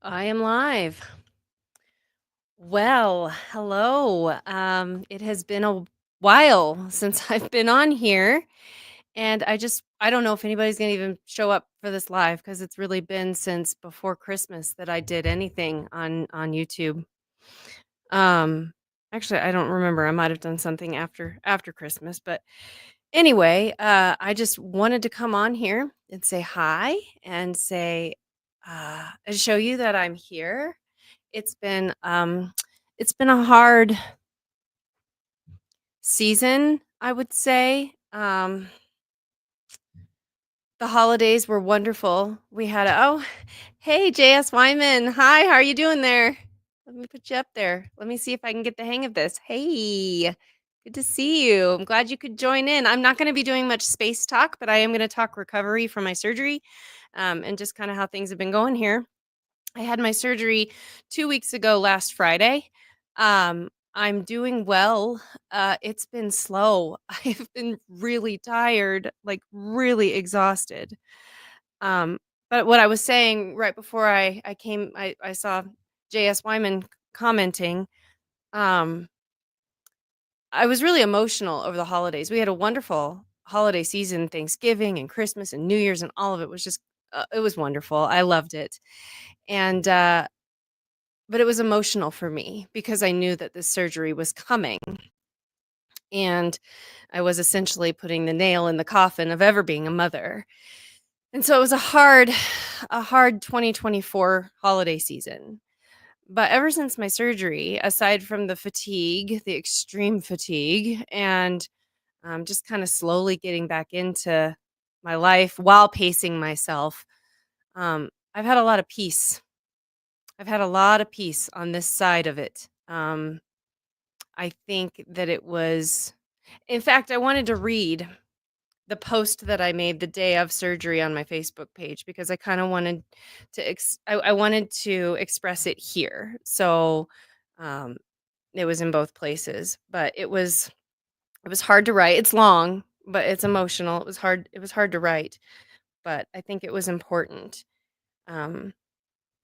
I am live. Well, hello. It has been a while since I've been on here, and I don't know if anybody's gonna even show up for this live because it's really been since before Christmas that I did anything on YouTube. Um, Actually, I don't remember. I might have done something after Christmas, but anyway, I just wanted to come on here and say hi and and show you that I'm here. It's been um it's been a hard season, I would say. The holidays were wonderful. Hey JS Wyman. Hi, how are you doing there? Let me put you up there. Let me see if I can get the hang of this. Hey. Good to see you. I'm glad you could join in. I'm not going to be doing much space talk, but I am going to talk recovery from my surgery, and just kind of how things have been going here. I had my surgery 2 weeks ago last Friday. I'm doing well. It's been slow. I've been really tired, like, really exhausted. Um, but what I was saying right before I came I saw JS Wyman commenting. um, I was really emotional over the holidays. We had a wonderful holiday season, Thanksgiving and Christmas and New Year's, and all of it was just it was wonderful. I loved it. And But it was emotional for me because I knew that this surgery was coming, and I was essentially putting the nail in the coffin of ever being a mother. And so it was a hard 2024 holiday season. But ever since my surgery, aside from the fatigue, the extreme fatigue, and just kind of slowly getting back into my life while pacing myself, I've had a lot of peace. I've had a lot of peace on this side of it. I think that it was, in fact, I wanted to read the post that I made the day of surgery on my Facebook page because I kind of wanted I wanted to express it here. So um, it was in both places, but it was hard to write. It's long, but it's emotional. It was hard. It was hard to write, but I think it was important. Um,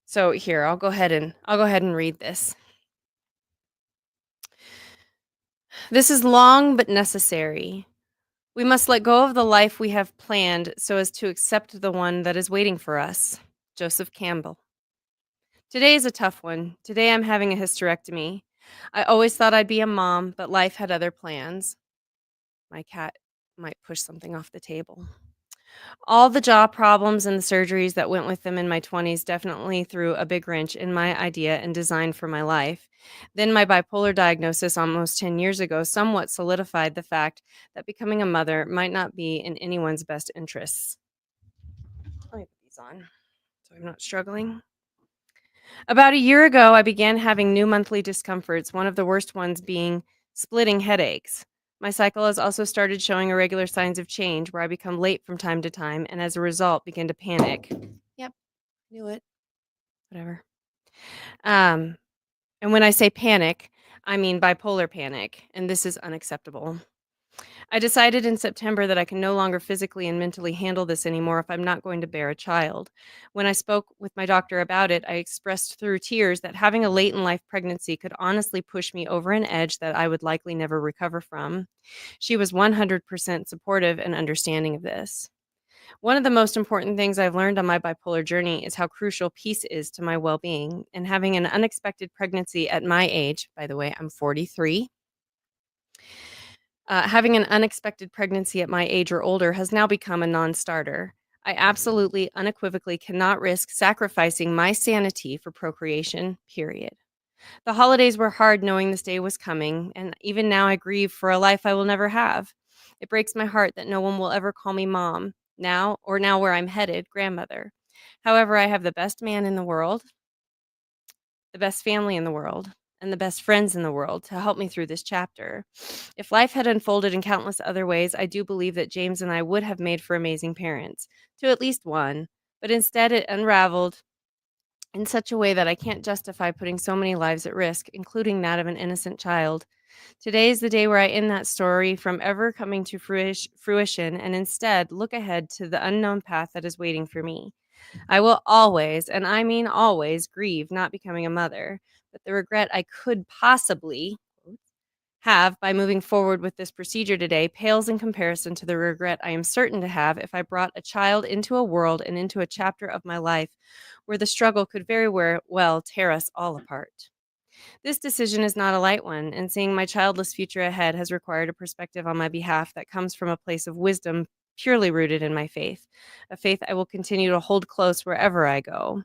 so here, I'll go ahead and read this. This is long but necessary. We must let go of the life we have planned so as to accept the one that is waiting for us. Joseph Campbell. Today is a tough one. Today I'm having a hysterectomy. I always thought I'd be a mom, but life had other plans. My cat might push something off the table. All the jaw problems and the surgeries that went with them in my 20s definitely threw a big wrench in my idea and design for my life. Then my bipolar diagnosis almost 10 years ago somewhat solidified the fact that becoming a mother might not be in anyone's best interests. Let me put these on so I'm not struggling. About a year ago, I began having new monthly discomforts, one of the worst ones being splitting headaches. My cycle has also started showing irregular signs of change where I become late from time to time and as a result begin to panic. Yep, knew it. Whatever. Um, and when I say panic, I mean bipolar panic, and this is unacceptable. I decided in September that I can no longer physically and mentally handle this anymore if I'm not going to bear a child. When I spoke with my doctor about it, I expressed through tears that having a late in life pregnancy could honestly push me over an edge that I would likely never recover from. She was 100% supportive and understanding of this. One of the most important things I've learned on my bipolar journey is how crucial peace is to my well being. And having an unexpected pregnancy at my age, by the way, I'm 43. Having an unexpected pregnancy at my age or older has now become a non starter. I absolutely, unequivocally cannot risk sacrificing my sanity for procreation, period. The holidays were hard knowing this day was coming, and even now I grieve for a life I will never have. It breaks my heart that no one will ever call me mom, now where I'm headed, grandmother. However, I have the best man in the world, the best family in the world, and the best friends in the world to help me through this chapter. If life had unfolded in countless other ways, I do believe that James and I would have made for amazing parents, to at least one, but instead it unraveled in such a way that I can't justify putting so many lives at risk, including that of an innocent child. Today is the day where I end that story from ever coming to fruition and instead look ahead to the unknown path that is waiting for me. I will always, and I mean always, grieve not becoming a mother, but the regret I could possibly have by moving forward with this procedure today pales in comparison to the regret I am certain to have if I brought a child into a world and into a chapter of my life where the struggle could very well tear us all apart. This decision is not a light one, and seeing my childless future ahead has required a perspective on my behalf that comes from a place of wisdom purely rooted in my faith, a faith I will continue to hold close wherever I go.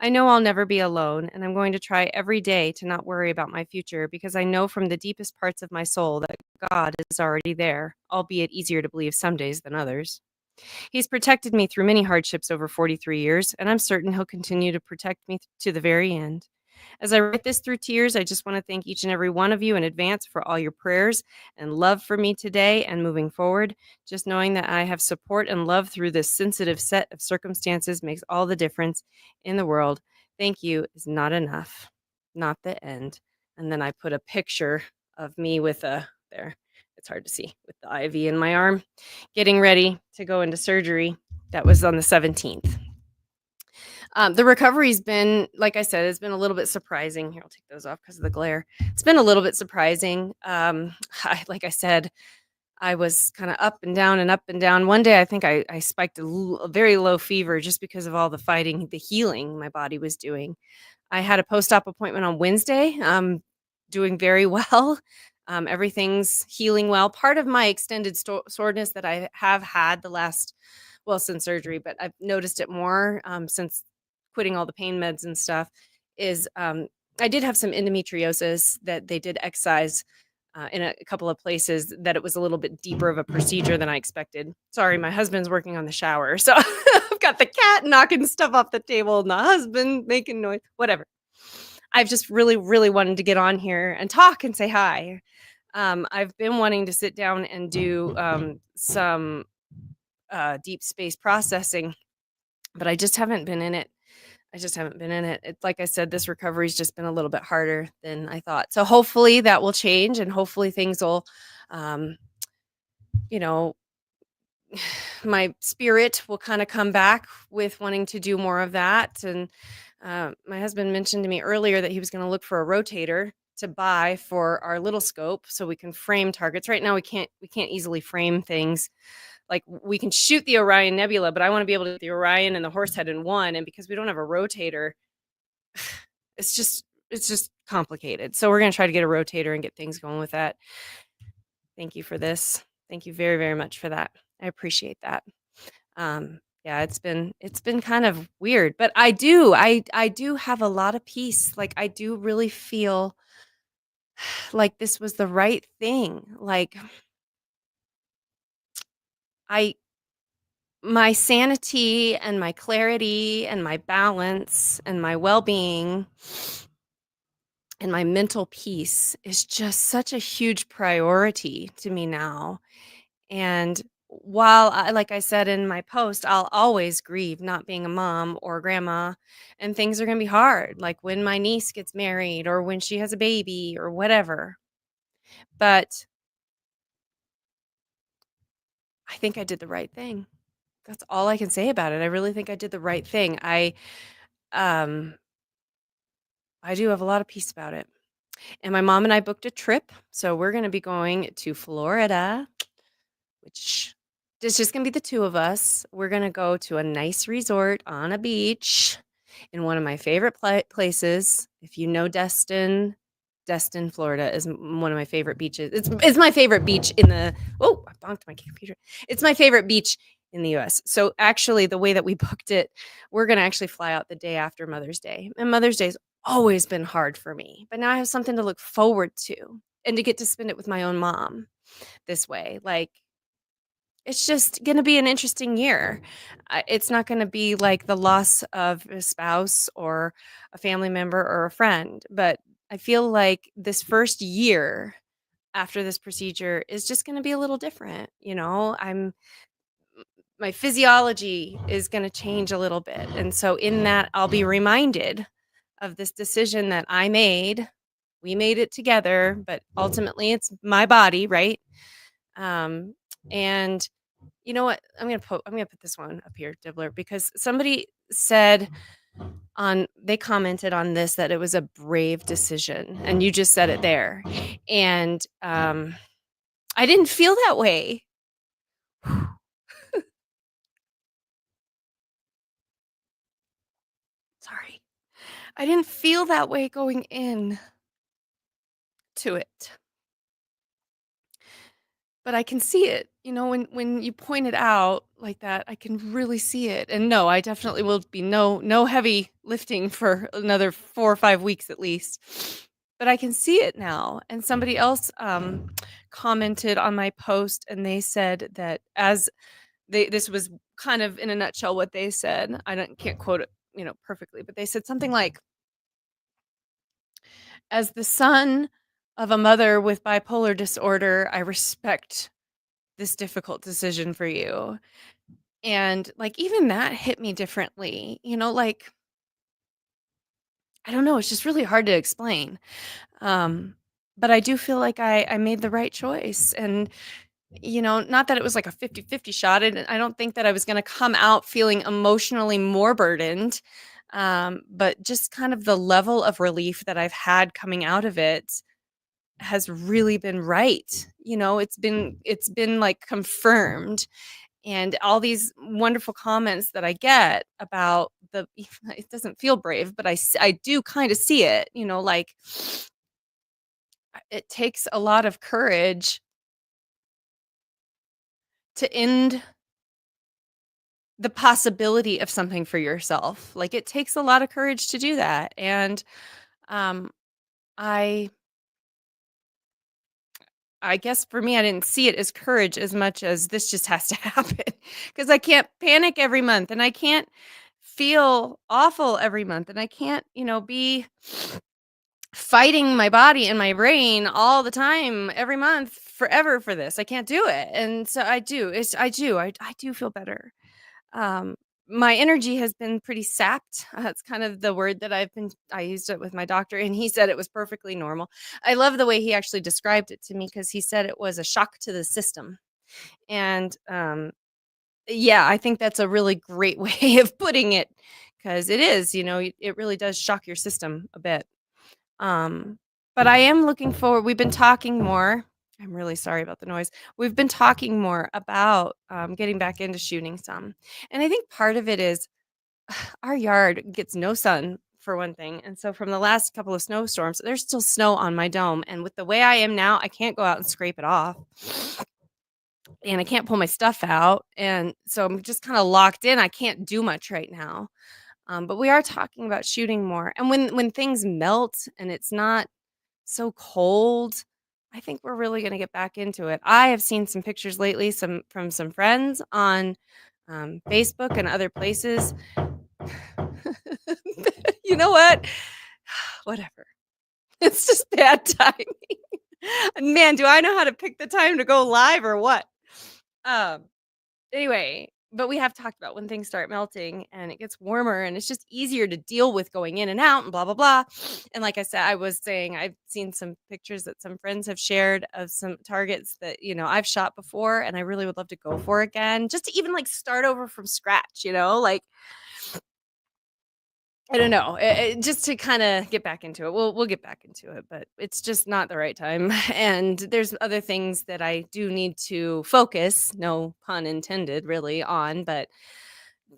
I know I'll never be alone, and I'm going to try every day to not worry about my future because I know from the deepest parts of my soul that God is already there, albeit easier to believe some days than others. He's protected me through many hardships over 43 years, and I'm certain He'll continue to protect me to the very end. As I write this through tears, I just want to thank each and every one of you in advance for all your prayers and love for me today and moving forward. Just knowing that I have support and love through this sensitive set of circumstances makes all the difference in the world. Thank you is not enough, not the end. And then I put a picture of me with there, it's hard to see, with the IV in my arm, getting ready to go into surgery. That was on the 17th. The recovery's been, like I said, it's been a little bit surprising. Here, I'll take those off because of the glare. It's been a little bit surprising. Like I said, I was kind of up and down and up and down. One day, I think I spiked a very low fever just because of all the fighting, the healing my body was doing. I had a post-op appointment on Wednesday. Doing very well. Everything's healing well. Part of my extended soreness that I have had the last, well, since surgery, but I've noticed it more since quitting all the pain meds and stuff, is I did have some endometriosis that they did excise in a couple of places, that it was a little bit deeper of a procedure than I expected. Sorry, my husband's working on the shower. So I've got the cat knocking stuff off the table and the husband making noise, whatever. I've just really, really wanted to get on here and talk and say hi. I've been wanting to sit down and do some deep space processing, but I just haven't been in it. It's like I said, this recovery's just been a little bit harder than I thought. So hopefully that will change, and hopefully things will, um, you know, my spirit will kind of come back with wanting to do more of that. And my husband mentioned to me earlier that he was going to look for a rotator to buy for our little scope so we can frame targets. Right now we can't easily frame things. Like, we can shoot the Orion Nebula, but I want to be able to get the Orion and the Horsehead in one. And because we don't have a rotator, it's just complicated. So we're going to try to get a rotator and get things going with that. Thank you for this. Thank you very, very much for that. I appreciate that. Yeah, it's been kind of weird, but I do have a lot of peace. Like, I do really feel like this was the right thing. Like, I my sanity and my clarity and my balance and my well-being and my mental peace is just such a huge priority to me now. And while like I said in my post, I'll always grieve not being a mom or grandma, and things are going to be hard, like when my niece gets married or when she has a baby or whatever. But I think I did the right thing. That's all I can say about it. I really think I did the right thing. Um I do have a lot of peace about it. And my mom and I booked a trip, so we're going to be going to Florida, which is just going to be the two of us. We're going to go to a nice resort on a beach in one of my favorite places. If you know Destin, Florida is one of my favorite beaches. It's my favorite beach in the. Oh, I bonked my computer. It's my favorite beach in the U.S. So actually, the way that we booked it, we're going to actually fly out the day after Mother's Day. And Mother's Day's always been hard for me, but now I have something to look forward to, and to get to spend it with my own mom this way. Like, it's just going to be an interesting year. It's not going to be like the loss of a spouse or a family member or a friend, but I feel like this first year after this procedure is just going to be a little different. My physiology is going to change a little bit. And so in that, I'll be reminded of this decision that I made. We made it together, but ultimately it's my body, right? And You know what? I'm gonna put this one up here, Dibbler, because somebody said they commented on this that it was a brave decision, and you just said it there. And I didn't feel that way. Sorry. I didn't feel that way going in to it. But I can see it, when you point it out like that, I can really see it, and no, I definitely will be no heavy lifting for another 4 or 5 weeks at least, but I can see it now, and somebody else, commented on my post, and they said that as this was kind of in a nutshell what they said, I don't can't quote it, perfectly, but they said something like, "As the son of a mother with bipolar disorder, I respect this difficult decision for you." And, like, even that hit me differently, like, I don't know, it's just really hard to explain. Um, but I do feel like I made the right choice, and, not that it was like a 50-50 shot, and I don't think that I was gonna come out feeling emotionally more burdened, but just kind of the level of relief that I've had coming out of it has really been right. It's been, like, confirmed. And all these wonderful comments that I get about it doesn't feel brave, but I do kinda see it, like, it takes a lot of courage to end the possibility of something for yourself. Like, it takes a lot of courage to do that, and, um, I I guess for me, I didn't see it as courage as much as this just has to happen because I can't panic every month, and I can't feel awful every month, and I can't, be fighting my body and my brain all the time every month forever for this. I can't do it. And so I do. I do feel better. Um my energy has been pretty sapped. That's kind of the word that I used it with my doctor, and he said it was perfectly normal. I love the way he actually described it to me because he said it was a shock to the system. And yeah, I think that's a really great way of putting it because it is, it really does shock your system a bit. Um, but I am looking forward. We've been talking more. I'm really sorry about the noise. We've been talking more about, getting back into shooting some, and I think part of it is our yard gets no sun for one thing, and so from the last couple of snowstorms, there's still snow on my dome, and with the way I am now, I can't go out and scrape it off, and I can't pull my stuff out, and so I'm just kinda locked in. I can't do much right now, but we are talking about shooting more, and when things melt and it's not so cold, I think we're really gonna get back into it. I have seen some pictures lately, some from some friends on, Facebook and other places. You know what? Whatever. It's just bad timing. Man, do I know how to pick the time to go live or what? Um Anyway, but we have talked about when things start melting and it gets warmer and it's just easier to deal with going in and out and blah blah blah. And like I said, I was saying I've seen some pictures that some friends have shared of some targets that, I've shot before and I really would love to go for again. Just to even like start over from scratch, like I don't know, just to kind of get back into it. We'll get back into it, but it's just not the right time. And there's other things that I do need to focus, no pun intended, really on, but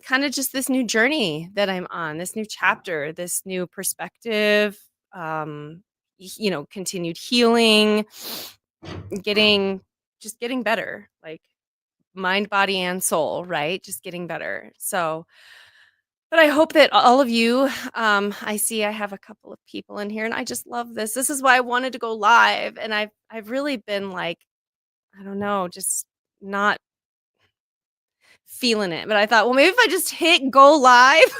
kind of just this new journey that I'm on, this new chapter, this new perspective, continued healing, getting better, like mind, body, and soul, right? Just getting better. So, but I hope that all of you, I see I have a couple of people in here and I just love this. This is why I wanted to go live. And I've really been like, I don't know, just not feeling it. But I thought, well, maybe if I just hit go live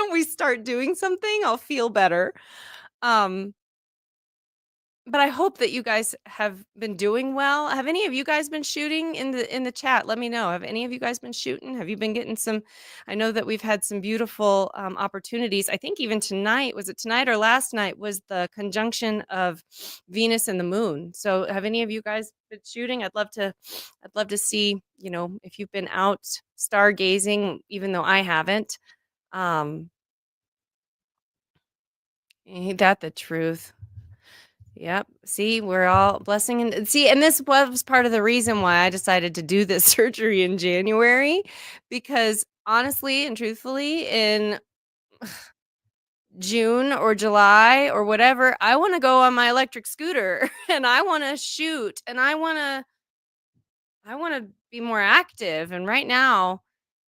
and we start doing something, I'll feel better. Um, But I hope that you guys have been doing well. Have any of you guys been shooting in the chat? Let me know. Have any of you guys been shooting? Have you been getting some? I know that we've had some beautiful opportunities. I think even tonight, was it tonight or last night, was the conjunction of Venus and the moon. So have any of you guys been shooting? I'd love to see, if you've been out stargazing, even though I haven't. Um, ain't that the truth? Yep. See, we're all blessing and see, and this was part of the reason why I decided to do this surgery in January because honestly and truthfully, in June or July or whatever, I want to go on my electric scooter and I want to shoot and I want to be more active. And right now,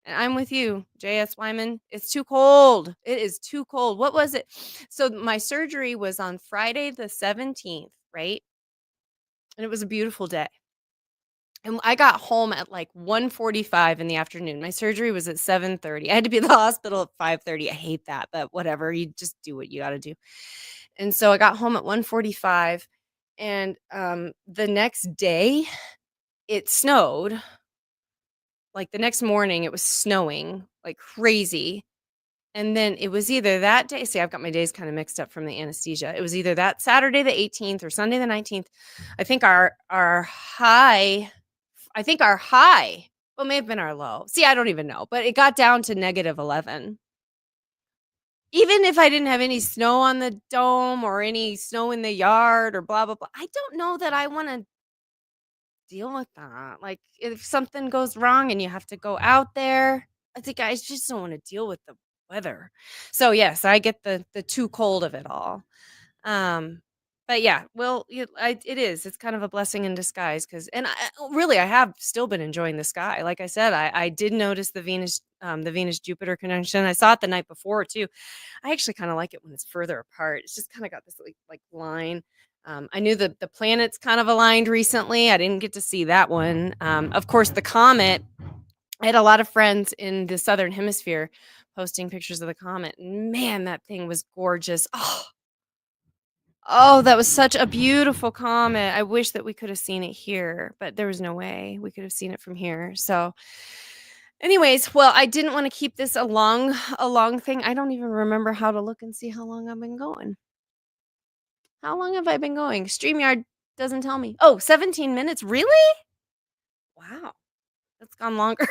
and I'm with you, JS Wyman. It's too cold. It is too cold. What was it? So my surgery was on Friday the 17th, right? And it was a beautiful day. And I got home at like 1:45 in the afternoon. My surgery was at 7:30. I had to be at the hospital at 5:30. I hate that, but whatever. You just do what you got to do. And so I got home at 1:45 and the next day it snowed. Like the next morning it was snowing like crazy. And then it was either that day, see, I've got my days kind of mixed up from the anesthesia. It was either that Saturday the 18th or Sunday the 19th. I think our high well, may have been our low. See, I don't even know, but it got down to -11. Even if I didn't have any snow on the dome or any snow in the yard or blah blah blah, I don't know that I want to deal with that. Like if something goes wrong and you have to go out there, I think I just don't want to deal with the weather. So yes, I get the too cold of it all. Um, but yeah, well, it is. It's kind of a blessing in disguise because, and really, I have still been enjoying the sky. Like I said, I did notice the Venus Jupiter conjunction. I saw it the night before too. I actually kind of like it when it's further apart. It's just kind of got this like line. I knew that the planets kind of aligned recently. I didn't get to see that one. Of course, the comet. I had a lot of friends in the southern hemisphere posting pictures of the comet. Man, that thing was gorgeous. Oh, that was such a beautiful comet. I wish that we could have seen it here, but there was no way we could have seen it from here. So, anyways, well, I didn't want to keep this a long thing. I don't even remember how to look and see how long I've been going. How long have I been going? StreamYard doesn't tell me. Oh, 17 minutes. Really? Wow. That's gone longer.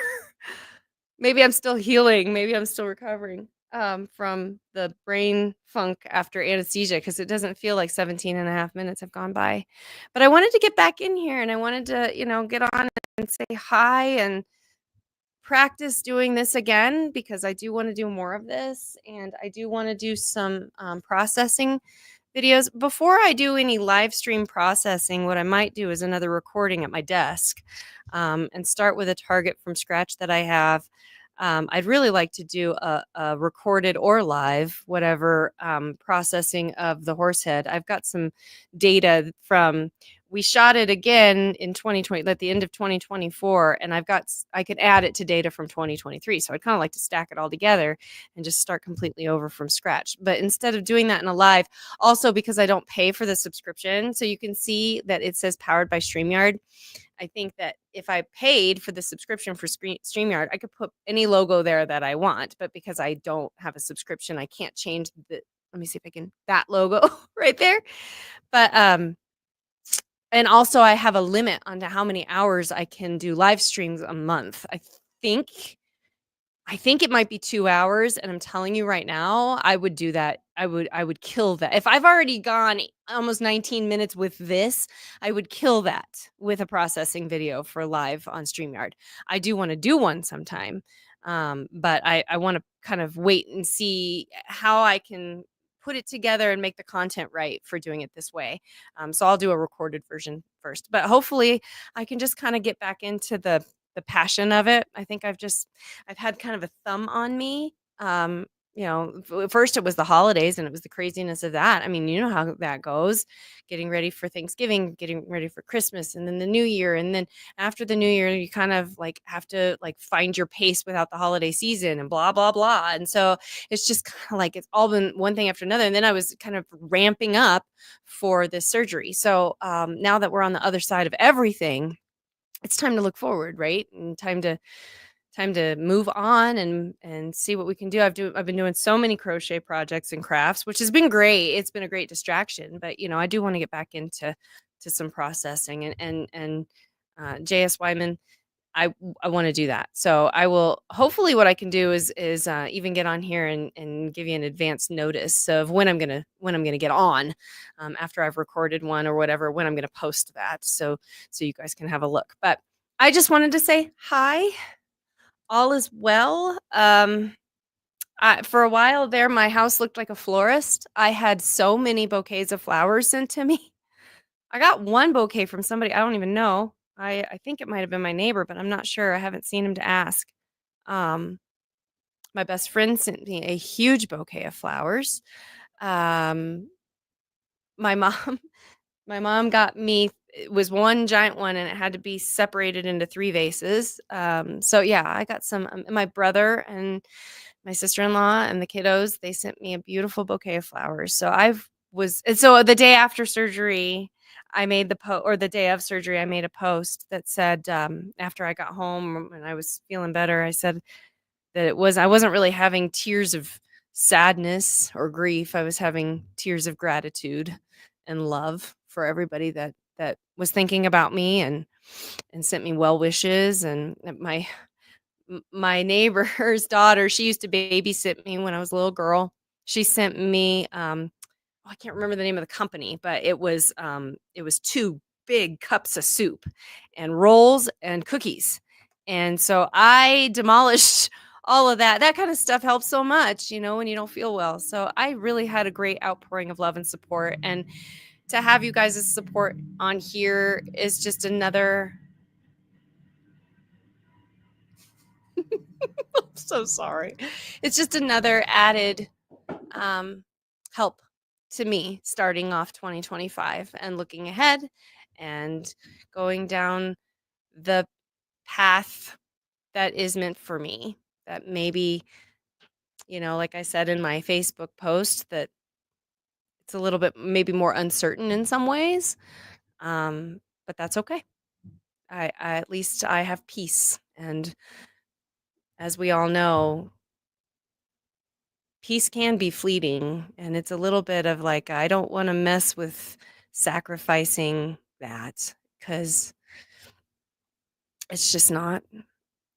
Maybe I'm still healing. Maybe I'm still recovering from the brain funk after anesthesia because it doesn't feel like 17 and a half minutes have gone by. But I wanted to get back in here and I wanted to, get on and say hi and practice doing this again because I do want to do more of this and I do want to do some processing videos. Before I do any live stream processing, what I might do is another recording at my desk and start with a target from scratch that I have. I'd really like to do a recorded or live, whatever, processing of the horse head. I've got some data from, we shot it again in 2020, at the end of 2024, and I could add it to data from 2023. So I'd kind of like to stack it all together and just start completely over from scratch. But instead of doing that in a live, also because I don't pay for the subscription, so you can see that it says powered by StreamYard. I think that if I paid for the subscription for StreamYard, I could put any logo there that I want. But because I don't have a subscription, I can't change let me see if I can, that logo right there. But, and also I have a limit on to how many hours I can do live streams a month. Think I think it might be 2 hours, and I'm telling you right now, I would do that. I would kill that. If I've already gone almost 19 minutes with this, I would kill that with a processing video for live on StreamYard. I do wanna do one sometime, but I wanna kind of wait and see how I can put it together and make the content right for doing it this way. So I'll do a recorded version first, but hopefully I can just kinda get back into the passion of it. I think I've had kind of a thumb on me. first it was the holidays and it was the craziness of that. I mean, you know how that goes. Getting ready for Thanksgiving, getting ready for Christmas, and then the New Year, and then after the New Year, you kind of like have to like find your pace without the holiday season and blah blah blah. And so it's just kind of like it's all been one thing after another. And then I was kind of ramping up for this surgery. So now that we're on the other side of everything, it's time to look forward, right? And time to move on and see what we can do. I've been doing so many crochet projects and crafts, which has been great. It's been a great distraction, but I do want to get back into some processing and JS Wyman. I I want to do that. So I will hopefully what I can do is even get on here and give you an advance notice of when I'm gonna get on after I've recorded one or whatever when I'm gonna post that so you guys can have a look. But I just wanted to say hi, all is well. For a while there, my house looked like a florist. I had so many bouquets of flowers sent to me. I got one bouquet from somebody I don't even know. I think it might have been my neighbor, but I'm not sure. I haven't seen him to ask. Um, my best friend sent me a huge bouquet of flowers. Um, my mom My mom got me it was one giant one, and it had to be separated into 3 vases. So yeah, I got some my brother and my sister-in-law and the kiddos, they sent me a beautiful bouquet of flowers. So I've was and so the day after surgery, I made or the day of surgery, I made a post that said, after I got home and I was feeling better, I said that I wasn't really having tears of sadness or grief. I was having tears of gratitude and love for everybody that was thinking about me and sent me well wishes. And my neighbor's daughter, she used to babysit me when I was a little girl. She sent me I can't remember the name of the company, but it was 2 big cups of soup and rolls and cookies. And so I demolished all of that. That kind of stuff helps so much, when you don't feel well. So I really had a great outpouring of love and support. And to have you guys' support on here is just another I'm so sorry. It's just another added um, help to me starting off 2025 and looking ahead and going down the path that is meant for me. That maybe, like I said in my Facebook post, that it's a little bit maybe more uncertain in some ways, but that's okay. At least I have peace. And as we all know, peace can be fleeting, and it's a little bit of like I don't want to mess with sacrificing that because it's just not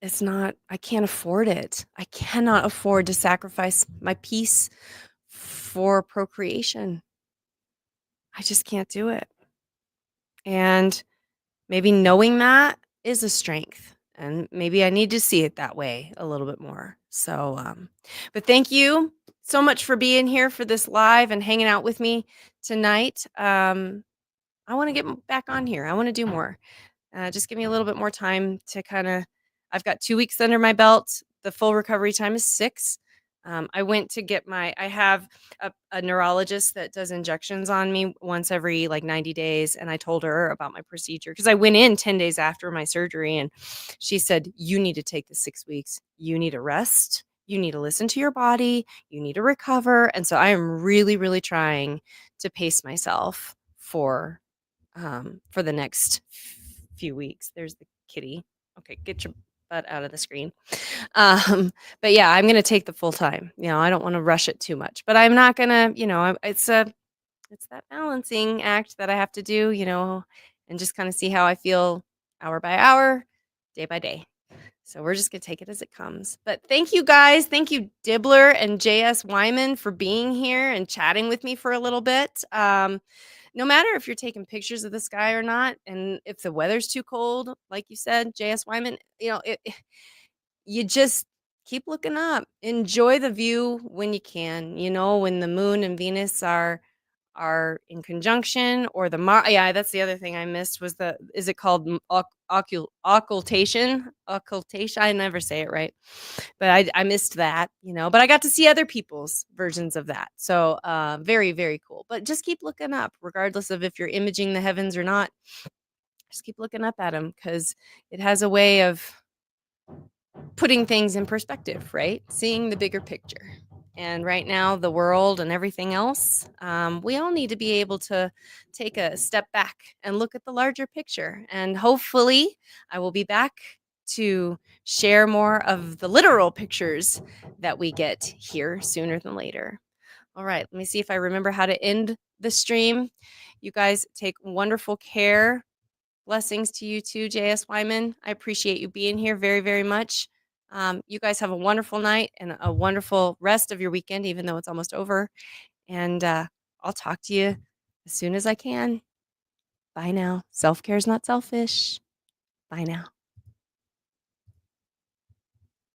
it's not I can't afford it. I cannot afford to sacrifice my peace for procreation. I just can't do it. And maybe knowing that is a strength, and maybe I need to see it that way a little bit more. So, but thank you so much for being here for this live and hanging out with me tonight. I want to get back on here. I want to do more. Just give me a little bit more time to kind of. I've got 2 weeks under my belt. The full recovery time is 6. I went to get I have a neurologist that does injections on me once every like 90 days. And I told her about my procedure because I went in 10 days after my surgery. And she said, you need to take the 6 weeks. You need to rest. You need to listen to your body. You need to recover. And so I am really, really trying to pace myself for the next few weeks. There's the kitty. Okay, get your butt out of the screen. But yeah, I'm gonna take the full time. I don't want to rush it too much, but I'm not gonna. It's that balancing act that I have to do. And just kind of see how I feel hour by hour, day by day. So we're just gonna take it as it comes. But thank you guys. Thank you, Dibbler and JS Wyman, for being here and chatting with me for a little bit. No matter if you're taking pictures of the sky or not, and if the weather's too cold, like you said, JS Wyman, you just keep looking up. Enjoy the view when you can. When the moon and Venus are in conjunction, or yeah, that's the other thing I missed was is it called occultation? Occultation. I never say it right, but I missed that, but I got to see other people's versions of that. So very, very cool. But just keep looking up, regardless of if you're imaging the heavens or not. Just keep looking up at them, because it has a way of putting things in perspective, right? Seeing the bigger picture. And right now, the world and everything else, we all need to be able to take a step back and look at the larger picture. And hopefully, I will be back to share more of the literal pictures that we get here sooner than later. All right, let me see if I remember how to end the stream. You guys take wonderful care. Blessings to you too, J.S. Wyman. I appreciate you being here very, very much. You guys have a wonderful night and a wonderful rest of your weekend, even though it's almost over. And I'll talk to you as soon as I can. Bye now. Self-care is not selfish. Bye now.